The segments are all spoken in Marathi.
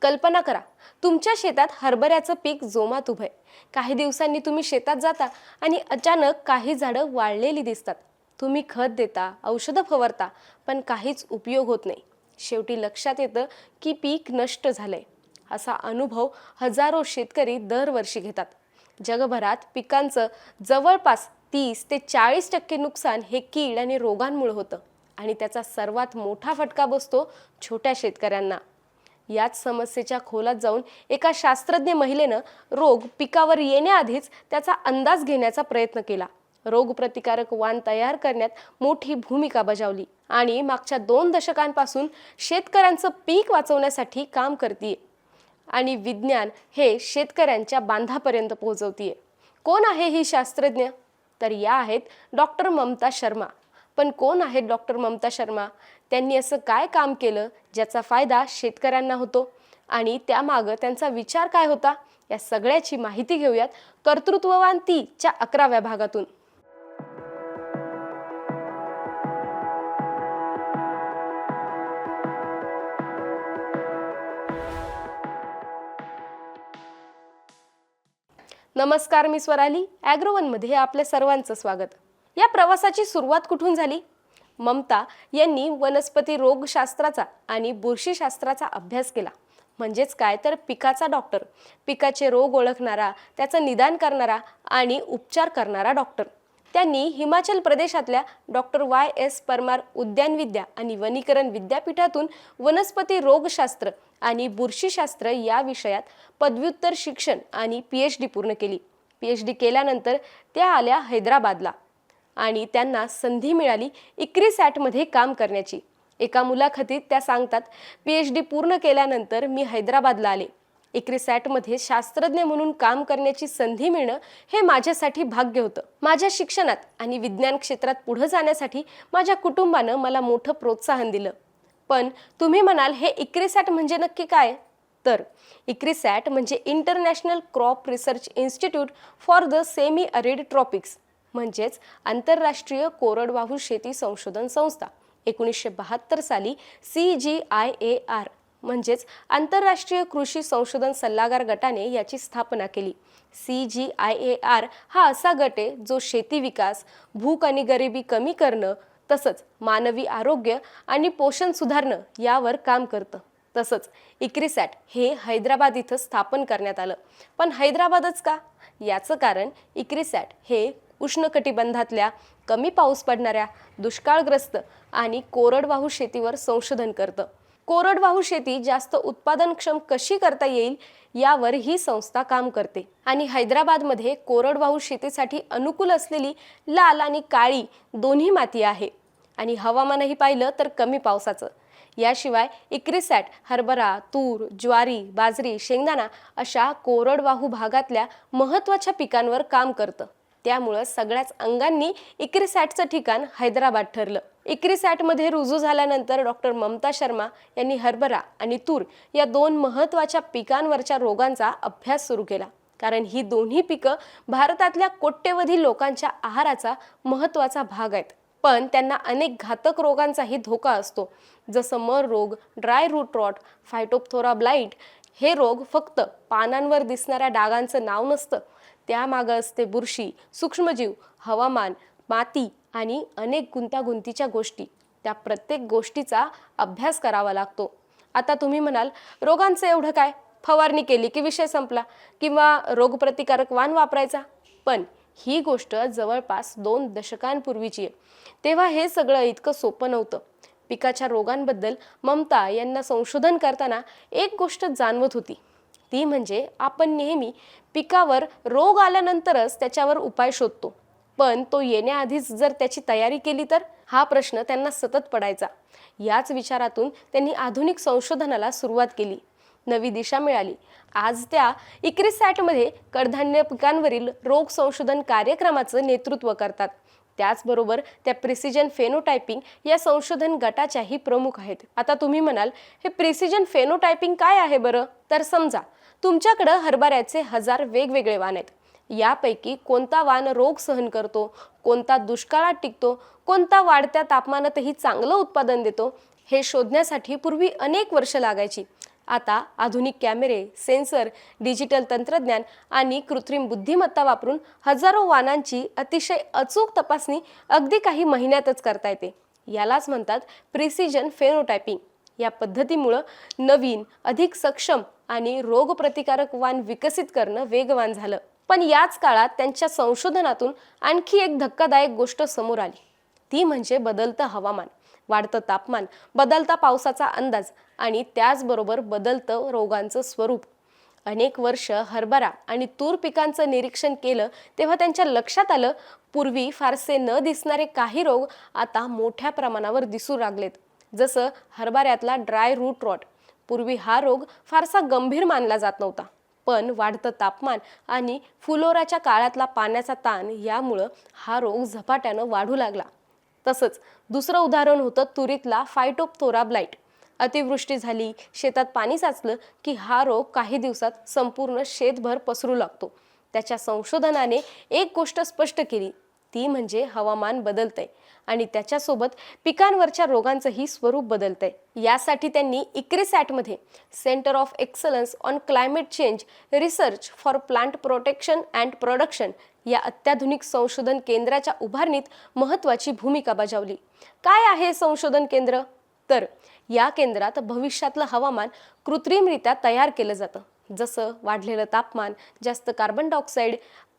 कल्पना करा, तुमच्या शेतात हरभऱ्याचं पीक जोमात उभंय. काही दिवसांनी तुम्ही शेतात जाता आणि अचानक काही झाडं वाळलेली दिसतात. तुम्ही खत देता, औषधं फवारता, पण काहीच उपयोग होत नाही. शेवटी लक्षात येतं की पीक नष्ट झालंय. असा अनुभव हजारो शेतकरी दरवर्षी घेतात. जगभरात पिकांचं जवळपास 30 ते 40% नुकसान हे कीड आणि रोगांमुळे होतं आणि त्याचा सर्वात मोठा फटका बसतो छोट्या शेतकऱ्यांना. याच समस्येच्या खोलात जाऊन एका शास्त्रज्ञ महिलेनं रोग पिकावर येण्याआधीच त्याचा अंदाज घेण्याचा प्रयत्न केला. रोगप्रतिकारक वाण तयार करण्यात मोठी भूमिका बजावली आणि मागच्या 2 दशकांपासून शेतकऱ्यांचं पीक वाचवण्यासाठी काम करते आणि विज्ञान हे शेतकऱ्यांच्या बांधापर्यंत पोहोचवतीये. कोण आहे ही शास्त्रज्ञ? तर या आहेत डॉक्टर ममता शर्मा. पण कोण आहेत डॉक्टर ममता शर्मा? त्यांनी असं काय काम केलं ज्याचा फायदा शेतकऱ्यांना होतो आणि त्यामागं त्यांचा विचार काय होता? या सगळ्याची माहिती घेऊयात कर्तृत्ववान च्या 11व्या भागातून. नमस्कार, मी स्वराली. ॲग्रोवनमध्ये आपल्या सर्वांचं स्वागत. या प्रवासाची सुरुवात कुठून झाली? ममता यांनी वनस्पती रोगशास्त्राचा आणि बुरशीशास्त्राचा अभ्यास केला. म्हणजेच काय तर पिकाचा डॉक्टर, पिकाचे रोग ओळखणारा, त्याचं निदान करणारा आणि उपचार करणारा डॉक्टर. त्यांनी हिमाचल प्रदेशातल्या डॉक्टर YS परमार उद्यानविद्या आणि वनीकरण विद्यापीठातून वनस्पती रोगशास्त्र आणि बुरशीशास्त्र या विषयात पदव्युत्तर शिक्षण आणि PhD पूर्ण केली. PhD केल्यानंतर त्या आल्या हैदराबादला आणि त्यांना संधी मिळाली ICRISAT काम करण्याची. एका मुलाखतीत त्या सांगतात, PhD पूर्ण केल्यानंतर मी हैदराबादला आले. ICRISAT शास्त्रज्ञ म्हणून काम करण्याची संधी मिळणं हे माझ्यासाठी भाग्य होतं. माझ्या शिक्षणात आणि विज्ञान क्षेत्रात पुढे जाण्यासाठी माझ्या कुटुंबानं मला मोठं प्रोत्साहन दिलं. पण तुम्ही म्हणाल, हे ICRISAT म्हणजे नक्की काय? तर ICRISAT म्हणजे international crop research institute for the semi arid tropics, म्हणजेच आंतरराष्ट्रीय कोरडवाहू शेती संशोधन संस्था. 1972 साली CGIAR म्हणजेच आंतरराष्ट्रीय कृषी संशोधन सल्लागार गटाने याची स्थापना केली. CGIAR हा असा गट आहे जो शेती विकास, भूक आणि गरिबी कमी करणं, तसंच मानवी आरोग्य आणि पोषण सुधारणं यावर काम करतं. तसंच ICRISAT हे हैदराबाद इथं स्थापन करण्यात आलं. पण हैदराबादच का? याचं कारण ICRISAT हे उष्णकटिबंधातल्या, कमी पाऊस पडणाऱ्या, दुष्काळग्रस्त आणि कोरडवाहू शेतीवर संशोधन करतं. कोरडवाहू शेती जास्त उत्पादनक्षम कशी करता येईल यावर ही संस्था काम करते. आणि हैदराबादमध्ये कोरडवाहू शेतीसाठी अनुकूल असलेली लाल आणि काळी दोन्ही माती आहे आणि हवामानही पाहिलं तर कमी पावसाचं. याशिवाय ICRISAT हरभरा, तूर, ज्वारी, बाजरी, शेंगदाणा अशा कोरडवाहू भागातल्या महत्त्वाच्या पिकांवर काम करतं. त्यामुळं सगळ्याच अंगांनी ICRISATचं ठिकाण हैदराबाद ठरलं. ICRISAT रुजू झाल्यानंतर डॉक्टर ममता शर्मा यांनी हरभरा आणि तूर या 2 महत्त्वाच्या पिकांवरच्या रोगांचा अभ्यास सुरू केला. कारण ही दोन्ही पिकं भारतातल्या कोट्यवधी लोकांच्या आहाराचा महत्त्वाचा भाग आहेत. पण त्यांना अनेक घातक रोगांचाही धोका असतो, जसं मर रोग, ड्राय रूट रॉट, फायटोप्थोरा ब्लाइट. हे रोग फक्त पानांवर दिसणाऱ्या डागांचं नाव नसतं. त्यामागं असते बुरशी, सूक्ष्मजीव, हवामान, माती आणि अनेक गुंतागुंतीच्या गोष्टी. त्या प्रत्येक गोष्टीचा अभ्यास करावा लागतो. आता तुम्ही म्हणाल, रोगांचं एवढं काय? फवारणी केली की विषय संपला किंवा रोगप्रतिकारक वाण वापरायचा. पण ही गोष्ट जवळपास 2 दशकांपूर्वीची आहे. तेव्हा हे सगळं इतकं सोपं नव्हतं. पिकाच्या रोगांबद्दल ममता यांना संशोधन करताना एक गोष्ट जाणवत होती. ती म्हणजे आपण नेहमी पिकावर रोग आल्यानंतरच त्याच्यावर उपाय शोधतो, पण तो येण्याआधीच जर त्याची तयारी केली तर? हा प्रश्न त्यांना सतत पडायचा. याच विचारातून त्यांनी आधुनिक संशोधनाला सुरुवात केली. नवी दिशा मिळाली. आज त्या ICRISAT कडधान्य पिकांवरील रोग संशोधन कार्यक्रमाचं नेतृत्व करतात. त्याचबरोबर त्या प्रिसिजन फेनोटायपिंग या संशोधन गटाच्याही प्रमुख आहेत. आता तुम्ही म्हणाल, हे प्रिसिजन फेनोटायपिंग काय आहे बरं? तर समजा तुमच्याकडं हरभऱ्याचे 1000 वेगवेगळे वाण आहेत. यापैकी कोणता वाण रोग सहन करतो, कोणता दुष्काळात टिकतो, कोणता वाढत्या तापमानातही चांगलं उत्पादन देतो, हे शोधण्यासाठी पूर्वी अनेक वर्ष लागायची. आता आधुनिक कॅमेरे, सेन्सर, डिजिटल तंत्रज्ञान आणि कृत्रिम बुद्धिमत्ता वापरून हजारो वानांची अतिशय अचूक तपासणी अगदी काही महिन्यातच करता येते. यालाच म्हणतात प्रिसिजन फेनोटायपिंग. या पद्धतीमुळे नवीन, अधिक सक्षम आणि रोगप्रतिकारक वाण विकसित करणं वेगवान झालं. पण याच काळात त्यांच्या संशोधनातून आणखी एक धक्कादायक गोष्ट समोर आली. ती म्हणजे बदलतं हवामान, वाढतं तापमान, बदलता पावसाचा अंदाज आणि त्याचबरोबर बदलतं रोगांचं स्वरूप. अनेक वर्ष हरभरा आणि तूर पिकांचं निरीक्षण केलं तेव्हा त्यांच्या लक्षात आलं, पूर्वी फारसे न दिसणारे काही रोग आता मोठ्या प्रमाणावर दिसू लागलेत. जसं हरभऱ्यातला ड्राय रूट रॉट. पूर्वी हा रोग फारसा गंभीर मानला जात नव्हता, पण वाढतं तापमान आणि फुलोराच्या काळातला पाण्याचा ताण यामुळं हा रोग झपाट्यानं वाढू लागला. तसंच दुसरं उदाहरण होतं तुरीतला फायटोप्थोरा ब्लाइट. अतिवृष्टी झाली, शेतात पाणी साचलं की हा रोग काही दिवसात संपूर्ण शेतभर पसरू लागतो. त्याच्या संशोधनाने एक गोष्ट स्पष्ट केली, ती म्हणजे हवामान बदलतंय आणि त्याच्यासोबत पिकांवरच्या रोगांचंही स्वरूप बदलतंय. यासाठी त्यांनी इक्रिसॅटमध्ये centre of excellence on climate change research for plant protection and production या अत्याधुनिक संशोधन केंद्राच्या उभारणीत महत्त्वाची भूमिका बजावली. काय आहे संशोधन केंद्र? तर या केंद्रात भविष्यातलं हवामान कृत्रिमरित्या तयार केलं जातं. जसं वाढलेलं तापमान, जास्त कार्बन डायऑक्साईड,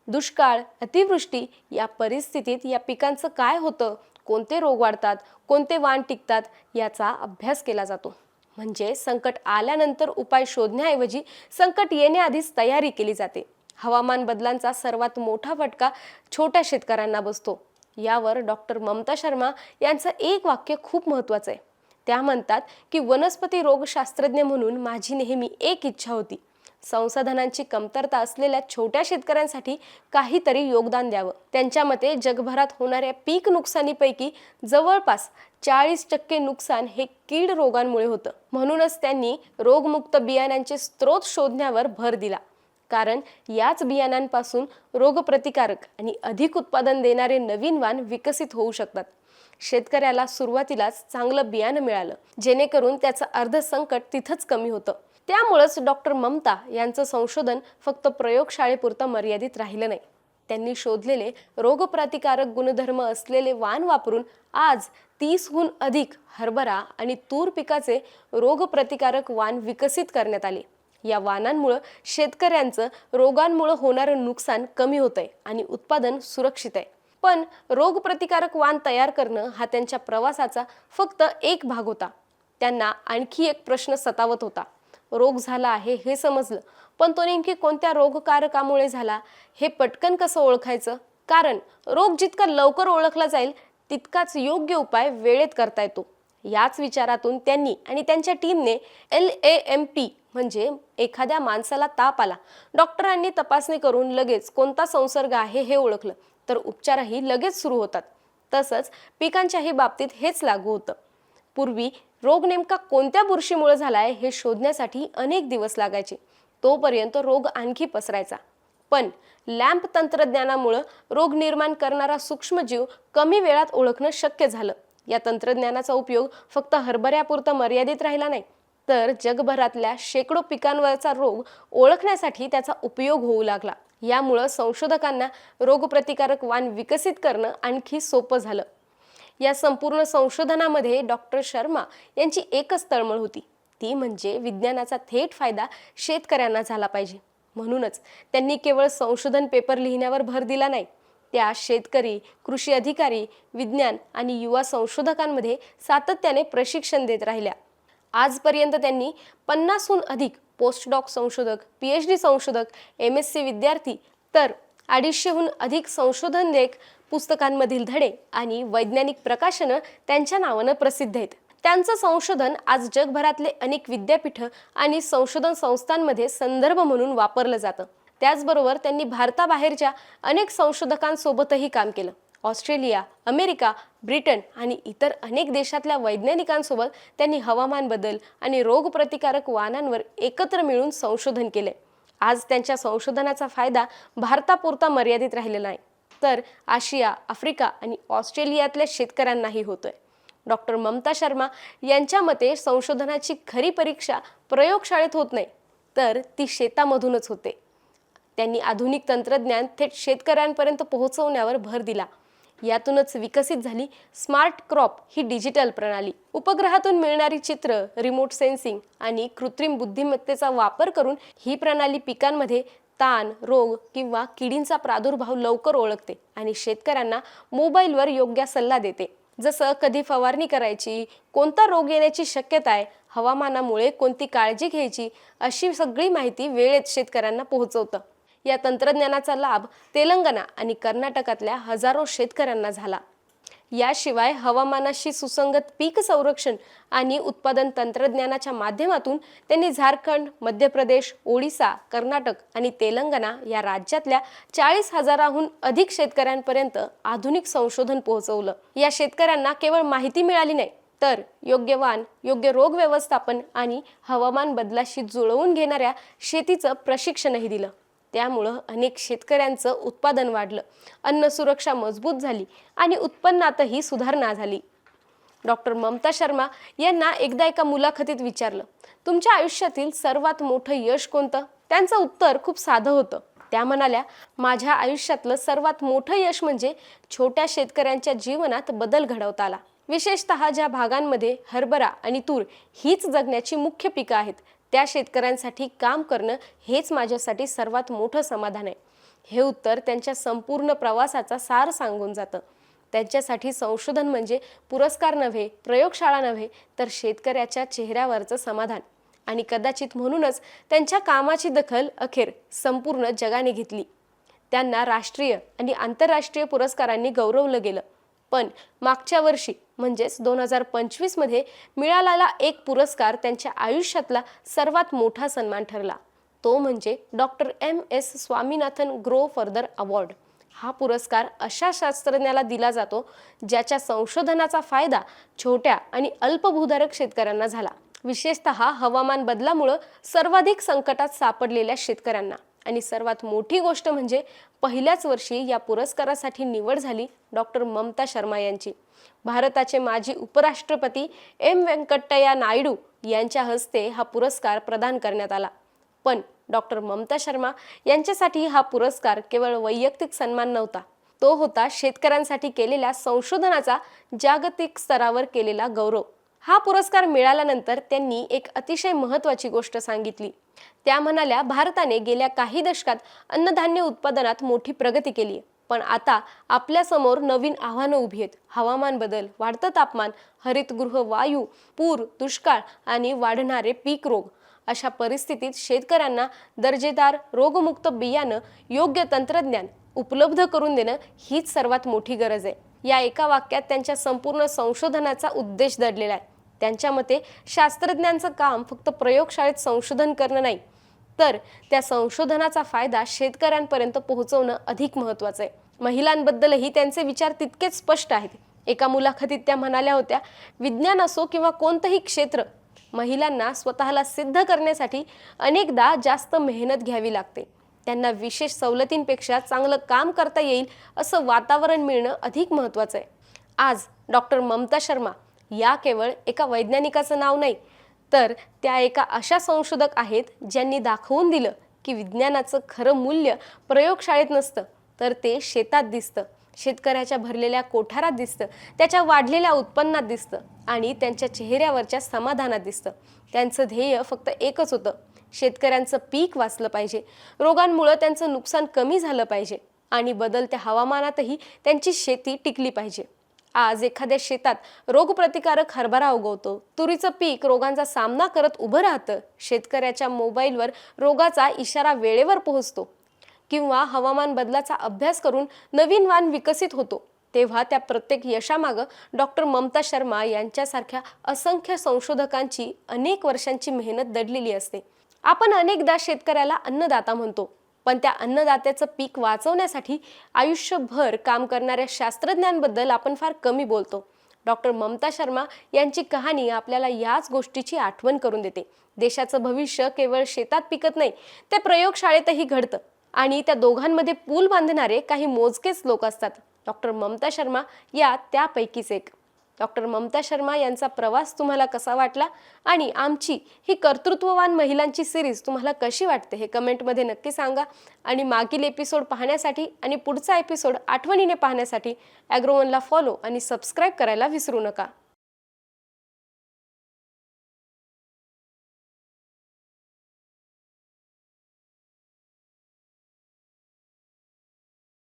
दुष्काळ, अतिवृष्टी या परिस्थितीत या पिकांचं काय होतं, कोणते रोग वाढतात, कोणते वाण टिकतात याचा अभ्यास केला जातो. म्हणजे संकट आल्यानंतर उपाय शोधण्याऐवजी संकट येण्याआधीच तयारी केली जाते. हवामान बदलांचा सर्वात मोठा फटका छोट्या शेतकऱ्यांना बसतो. यावर डॉक्टर ममता शर्मा यांचं एक वाक्य खूप महत्त्वाचं आहे. त्या म्हणतात की वनस्पती रोगशास्त्रज्ञ म्हणून माझी नेहमी एक इच्छा होती, संसाधनांची कमतरता असलेल्या छोट्या शेतकऱ्यांसाठी काहीतरी योगदान द्यावं. त्यांच्या मते जगभरात होणाऱ्या पीक नुकसानीपैकी जवळपास 40% नुकसान हे कीड रोगांमुळे होतं. म्हणूनच त्यांनी रोगमुक्त बियाण्यांचे स्रोत शोधण्यावर भर दिला. कारण याच बियाणांपासून रोगप्रतिकारक आणि अधिक उत्पादन देणारे नवीन वाण विकसित होऊ शकतात. शेतकऱ्याला सुरुवातीलाच चांगलं बियाणं मिळालं, जेणेकरून त्याचं अर्ध संकट तिथंच कमी होतं. त्यामुळेच डॉक्टर ममता यांचं संशोधन फक्त प्रयोगशाळेपुरतं मर्यादित राहिलं नाही. त्यांनी शोधलेले रोगप्रतिकारक गुणधर्म असलेले वाण वापरून आज 30हून अधिक हरभरा आणि तूर पिकाचे रोगप्रतिकारक वाण विकसित करण्यात आले. या वाणांमुळे शेतकऱ्यांचं रोगांमुळे होणारं नुकसान कमी होतंय आणि उत्पादन सुरक्षित आहे. पण रोगप्रतिकारक वाण तयार करणं हा त्यांच्या प्रवासाचा फक्त एक भाग होता. त्यांना आणखी एक प्रश्न सतावत होता. रोग झाला आहे हे समजलं, पण तो नेमकी कोणत्या रोगकारकामुळे झाला हे पटकन कसं ओळखायचं? कारण रोग जितका लवकर ओळखला जाईल तितकाच योग्य उपाय वेळेत करता येतो. याच विचारातून त्यांनी आणि त्यांच्या टीमने LAMP म्हणजे एखाद्या माणसाला ताप आला, डॉक्टरांनी तपासणी करून लगेच कोणता संसर्ग आहे हे ओळखलं तर उपचारही लगेच सुरू होतात. तसंच पिकांच्याही बाबतीत हेच लागू होतं. पूर्वी रोग नेमका कोणत्या बुरशीमुळे झालाय हे शोधण्यासाठी अनेक दिवस लागायचे, तोपर्यंत रोग आणखी पसरायचा. पण लॅम्प तंत्रज्ञानामुळे रोग निर्माण करणारा सूक्ष्मजीव कमी वेळात ओळखणं शक्य झालं. या तंत्रज्ञानाचा उपयोग फक्त हरभऱ्यापुरता मर्यादित राहिला नाही, तर जगभरातल्या शेकडो पिकांवरचा रोग ओळखण्यासाठी त्याचा उपयोग होऊ लागला. यामुळे संशोधकांना रोगप्रतिकारक वाण विकसित करणं आणखी सोपं झालं. या संपूर्ण संशोधनामध्ये डॉक्टर शर्मा यांची एकच तळमळ होती, ती म्हणजे विज्ञानाचा थेट फायदा शेतकऱ्यांना झाला पाहिजे. म्हणूनच त्यांनी केवळ संशोधन पेपर लिहिण्यावर भर दिला नाही, त्या शेतकरी, कृषी अधिकारी, विज्ञान आणि युवा संशोधकांमध्ये सातत्याने प्रशिक्षण देत राहिल्या. आजपर्यंत त्यांनी 50हून अधिक पोस्टडॉक संशोधक, PhD संशोधक, MSc विद्यार्थी तर 250हून अधिक संशोधन लेख, पुस्तकांमधील धडे आणि वैज्ञानिक प्रकाशनं त्यांच्या नावानं प्रसिद्ध आहेत. त्यांचं संशोधन आज जगभरातले अनेक विद्यापीठ आणि संशोधन संस्थांमध्ये संदर्भ म्हणून वापरलं जातं. त्याचबरोबर त्यांनी भारताबाहेरच्या अनेक संशोधकांसोबतही काम केलं. ऑस्ट्रेलिया, अमेरिका, ब्रिटन आणि इतर अनेक देशातल्या वैज्ञानिकांसोबत त्यांनी हवामान बदल आणि रोगप्रतिकारक वाणांवर एकत्र मिळून संशोधन केले. आज त्यांच्या संशोधनाचा फायदा भारतापुरता मर्यादित राहिलेला नाही, तर आशिया, आफ्रिका आणि ऑस्ट्रेलियातल्या शेतकऱ्यांनाही होतोय. डॉक्टर ममता शर्मा यांच्या मते संशोधनाची खरी परीक्षा प्रयोगशाळेत होत नाही, तर ती शेतामधूनच होते. त्यांनी आधुनिक तंत्रज्ञान थेट शेतकऱ्यांपर्यंत पोहोचवण्यावर भर दिला. यातूनच विकसित झाली स्मार्ट क्रॉप ही डिजिटल प्रणाली. उपग्रहातून मिळणारी चित्र, रिमोट सेन्सिंग आणि कृत्रिम बुद्धिमत्तेचा वापर करून ही प्रणाली पिकांमध्ये ताण, रोग किंवा किडींचा प्रादुर्भाव लवकर ओळखते आणि शेतकऱ्यांना मोबाईलवर योग्य सल्ला देते. जसं कधी फवारणी करायची, कोणता रोग येण्याची शक्यता आहे, हवामानामुळे कोणती काळजी घ्यायची, अशी सगळी माहिती वेळेत शेतकऱ्यांना पोहोचवतं. या तंत्रज्ञानाचा लाभ तेलंगणा आणि कर्नाटकातल्या हजारो शेतकऱ्यांना झाला. याशिवाय हवामानाशी सुसंगत पीक संरक्षण आणि उत्पादन तंत्रज्ञानाच्या माध्यमातून त्यांनी झारखंड, मध्य प्रदेश, ओडिसा, कर्नाटक आणि तेलंगणा या राज्यातल्या 40,000हून अधिक शेतकऱ्यांपर्यंत आधुनिक संशोधन पोहोचवलं. या शेतकऱ्यांना केवळ माहिती मिळाली नाही, तर योग्य वाण, योग्य रोग व्यवस्थापन आणि हवामान बदलाशी जुळवून घेणाऱ्या शेतीचं प्रशिक्षणही दिलं. त्यामुळं अनेक शेतकऱ्यांचं उत्पादन वाढलं, अन्न सुरक्षा मजबूत झाली आणि उत्पन्नातही सुधारणा झाली. डॉक्टर ममता शर्मा यांना एकदा एका मुलाखतीत विचारलं, तुमच्या आयुष्यातील सर्वात मोठं यश कोणतं? त्यांचं उत्तर खूप साधं होतं. त्या म्हणाल्या, माझ्या आयुष्यातलं सर्वात मोठं यश म्हणजे छोट्या शेतकऱ्यांच्या जीवनात बदल घडवता आला. विशेषतः ज्या भागांमध्ये हरभरा आणि तूर हीच जगण्याची मुख्य पिकं आहेत, त्या शेतकऱ्यांसाठी काम करणं हेच माझ्यासाठी सर्वात मोठं समाधान आहे. हे उत्तर त्यांच्या संपूर्ण प्रवासाचा सार सांगून जातं. त्यांच्यासाठी संशोधन म्हणजे पुरस्कार नव्हे, प्रयोगशाळा नव्हे, तर शेतकऱ्याच्या चेहऱ्यावरचं समाधान. आणि कदाचित म्हणूनच त्यांच्या कामाची दखल अखेर संपूर्ण जगाने घेतली. त्यांना राष्ट्रीय आणि आंतरराष्ट्रीय पुरस्कारांनी गौरवलं गेलं. पण मागच्या वर्षी म्हणजेच 2025 मध्ये मिळालेला एक पुरस्कार त्यांच्या आयुष्यातला सर्वात मोठा सन्मान ठरला. तो म्हणजे doctor MS Swaminathan grow further award. हा पुरस्कार अशा शास्त्रज्ञाला दिला जातो ज्याच्या संशोधनाचा फायदा छोट्या आणि अल्पभूधारक शेतकऱ्यांना झाला. विशेषतः हवामान बदलामुळे सर्वाधिक संकटात सापडलेल्या शेतकऱ्यांना. आणि सर्वात मोठी गोष्ट म्हणजे पहिल्याच वर्षी या पुरस्कारासाठी निवड झाली डॉक्टर ममता शर्मा यांची. भारताचे माजी उपराष्ट्रपती व्यंकय्या नायडू यांच्या हस्ते हा पुरस्कार प्रदान करण्यात आला. पण डॉक्टर ममता शर्मा यांच्यासाठी हा पुरस्कार केवळ वैयक्तिक सन्मान नव्हता, तो होता शेतकऱ्यांसाठी केलेल्या संशोधनाचा जागतिक स्तरावर केलेला गौरव. हा पुरस्कार मिळाल्यानंतर त्यांनी एक अतिशय महत्त्वाची गोष्ट सांगितली. त्या म्हणाल्या, भारताने गेल्या काही दशकात अन्नधान्य उत्पादनात मोठी प्रगती केली आहे, पण आता आपल्या समोर नवीन आव्हानं उभी आहेत. हवामान बदल, वाढतं तापमान, हरितगृह वायू, पूर, दुष्काळ आणि वाढणारे पीक रोग. अशा परिस्थितीत शेतकऱ्यांना दर्जेदार रोगमुक्त बियाणं, योग्य तंत्रज्ञान उपलब्ध करून देणं हीच सर्वात मोठी गरज आहे. या एका वाक्यात त्यांच्या संपूर्ण संशोधनाचा उद्देश दडलेला आहे. त्यांच्या मते शास्त्रज्ञांचं काम फक्त प्रयोगशाळेत संशोधन करणं नाही, तर त्या संशोधनाचा फायदा शेतकऱ्यांपर्यंत पोहोचवणं अधिक महत्त्वाचं आहे. महिलांबद्दलही त्यांचे विचार तितकेच स्पष्ट आहेत. एका मुलाखतीत त्या म्हणाल्या होत्या, विज्ञान असो किंवा कोणतंही क्षेत्र, महिलांना स्वतःला सिद्ध करण्यासाठी अनेकदा जास्त मेहनत घ्यावी लागते. त्यांना विशेष सवलतींपेक्षा चांगलं काम करता येईल असं वातावरण मिळणं अधिक महत्त्वाचं आहे. आज डॉक्टर ममता शर्मा या केवळ एका वैज्ञानिकाचं नाव नाही, तर त्या एका अशा संशोधक आहेत ज्यांनी दाखवून दिलं की विज्ञानाचं खरं मूल्य प्रयोगशाळेत नसतं, तर ते शेतात दिसतं, शेतकऱ्याच्या भरलेल्या कोठारात दिसतं, त्याच्या वाढलेल्या उत्पन्नात दिसतं आणि त्यांच्या चेहऱ्यावरच्या समाधानात दिसतं. त्यांचं ध्येय फक्त एकच होतं, शेतकऱ्यांचं पीक वाचलं पाहिजे, रोगांमुळे त्यांचं नुकसान कमी झालं पाहिजे आणि बदलत्या हवामानातही त्यांची शेती टिकली पाहिजे. आज एखाद्या शेतात रोगप्रतिकारक हरभरा उगवतो, तुरीचं पीक रोगांचा सामना करत उभं राहतं, शेतकऱ्याच्या मोबाईलवर रोगाचा इशारा वेळेवर पोहोचतो किंवा हवामान बदलाचा अभ्यास करून नवीन वाण विकसित होतो, तेव्हा त्या प्रत्येक यशामागं डॉक्टर ममता शर्मा यांच्यासारख्या असंख्य संशोधकांची अनेक वर्षांची मेहनत दडलेली असते. आपण अनेकदा शेतकऱ्याला अन्नदाता म्हणतो, पण त्या अन्नदात्याचं पीक वाचवण्यासाठी आयुष्यभर काम करणाऱ्या शास्त्रज्ञांबद्दल आपण फार कमी बोलतो. डॉक्टर ममता शर्मा यांची कहाणी आपल्याला याच गोष्टीची आठवण करून देते. देशाचं भविष्य केवळ शेतात पिकत नाही, ते प्रयोगशाळेतही घडतं आणि त्या दोघांमध्ये पूल बांधणारे काही मोजकेच लोक असतात. डॉक्टर ममता शर्मा या त्यापैकीच एक. डॉक्टर ममता शर्मा यांचा प्रवास तुम्हाला कसा वाटला आणि आमची ही कर्तृत्ववान महिलांची सिरीज तुम्हाला कशी वाटते हे कमेंटमध्ये नक्की सांगा. आणि मागील एपिसोड पाहण्यासाठी आणि पुढचा एपिसोड आठवणीने पाहण्यासाठी ॲग्रोवनला फॉलो आणि सबस्क्राईब करायला विसरू नका.